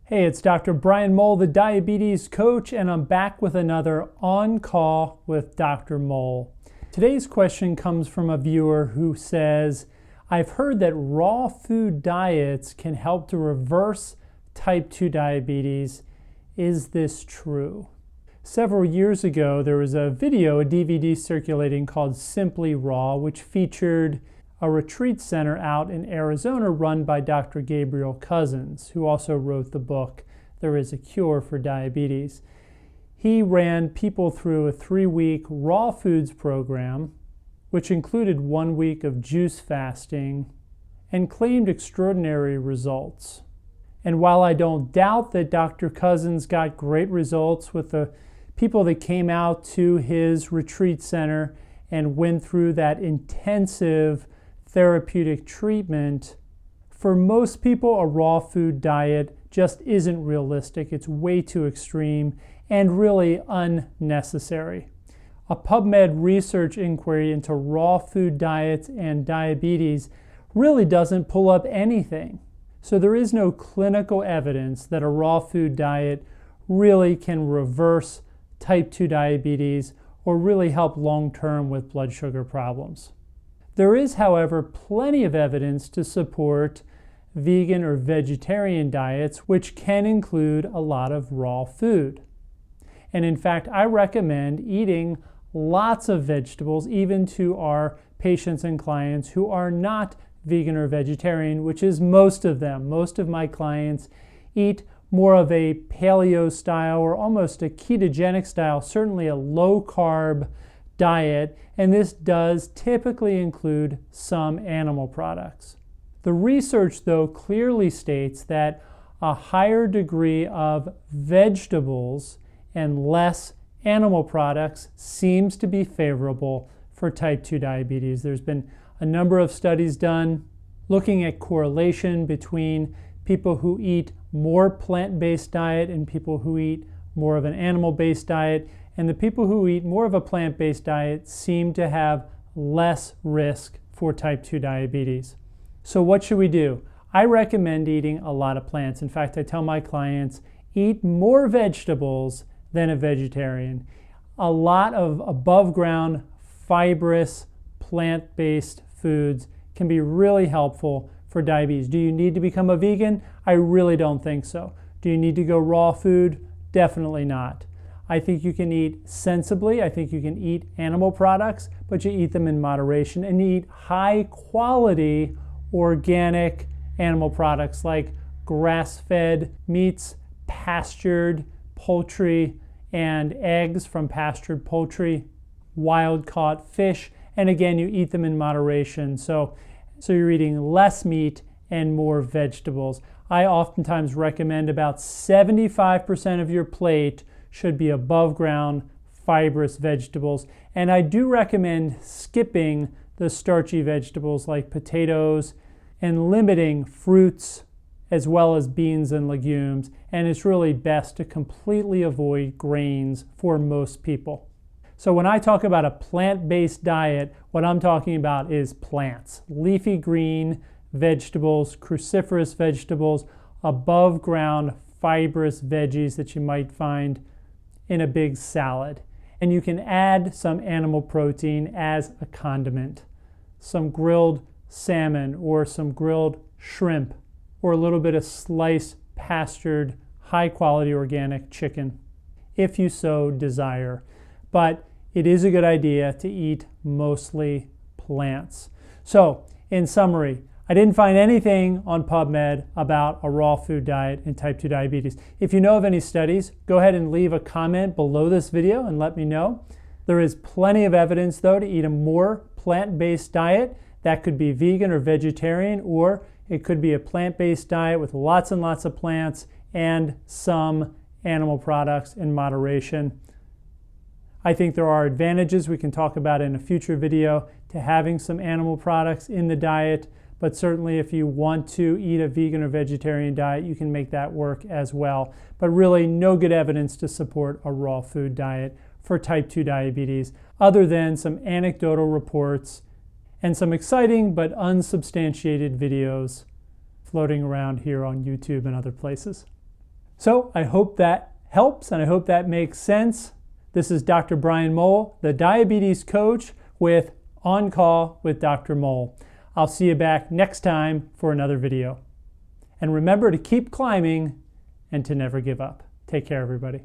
Hey, it's Dr. Brian Mowll, the diabetes coach, and I'm back with another On Call with Dr. Mowll. Today's question comes from a viewer who says, I've heard that raw food diets can help to reverse type 2 diabetes. Is this true? Several years ago, there was a video, a DVD circulating called Simply Raw, which featured a retreat center out in Arizona run by Dr. Gabriel Cousens, who also wrote the book, There is a Cure for Diabetes. He ran people through a 3-week raw foods program, which included 1 week of juice fasting, and claimed extraordinary results. And while I don't doubt that Dr. Cousens got great results with the people that came out to his retreat center and went through that intensive therapeutic treatment, for most people, a raw food diet just isn't realistic. It's way too extreme and really unnecessary. A PubMed research inquiry into raw food diets and diabetes really doesn't pull up anything. So there is no clinical evidence that a raw food diet really can reverse type 2 diabetes or really help long-term with blood sugar problems. There is, however, plenty of evidence to support vegan or vegetarian diets, which can include a lot of raw food. And in fact, I recommend eating lots of vegetables, even to our patients and clients who are not vegan or vegetarian, which is most of them. Most of my clients eat more of a paleo style or almost a ketogenic style, certainly a low-carb diet, and this does typically include some animal products. The research, though, clearly states that a higher degree of vegetables and less animal products seems to be favorable for type 2 diabetes. There's been a number of studies done looking at correlation between people who eat more plant-based diet and people who eat more of an animal-based diet. And the people who eat more of a plant-based diet seem to have less risk for type 2 diabetes. So what should we do? I recommend eating a lot of plants. In fact, I tell my clients, eat more vegetables than a vegetarian. A lot of above-ground, fibrous, plant-based foods can be really helpful for diabetes. Do you need to become a vegan? I really don't think so. Do you need to go raw food? Definitely not. I think you can eat sensibly. I think you can eat animal products, but you eat them in moderation, and you eat high-quality organic animal products like grass-fed meats, pastured poultry, and eggs from pastured poultry, wild-caught fish, and again, you eat them in moderation. So you're eating less meat and more vegetables. I oftentimes recommend about 75% of your plate should be above ground fibrous vegetables. And I do recommend skipping the starchy vegetables like potatoes and limiting fruits as well as beans and legumes. And it's really best to completely avoid grains for most people. So when I talk about a plant-based diet, what I'm talking about is plants, leafy green vegetables, cruciferous vegetables, above ground fibrous veggies that you might find in a big salad. And you can add some animal protein as a condiment, some grilled salmon or some grilled shrimp, or a little bit of sliced pastured high quality organic chicken, if you so desire. But it is a good idea to eat mostly plants. So in summary, I didn't find anything on PubMed about a raw food diet and type 2 diabetes. If you know of any studies, go ahead and leave a comment below this video and let me know. There is plenty of evidence, though, to eat a more plant-based diet. That could be vegan or vegetarian, or it could be a plant-based diet with lots and lots of plants and some animal products in moderation. I think there are advantages we can talk about in a future video to having some animal products in the diet. But certainly if you want to eat a vegan or vegetarian diet, you can make that work as well. But really no good evidence to support a raw food diet for type 2 diabetes, other than some anecdotal reports and some exciting but unsubstantiated videos floating around here on YouTube and other places. So I hope that helps and I hope that makes sense. This is Dr. Brian Mowll, the diabetes coach with On Call with Dr. Mowll. I'll see you back next time for another video. And remember to keep climbing and to never give up. Take care, everybody.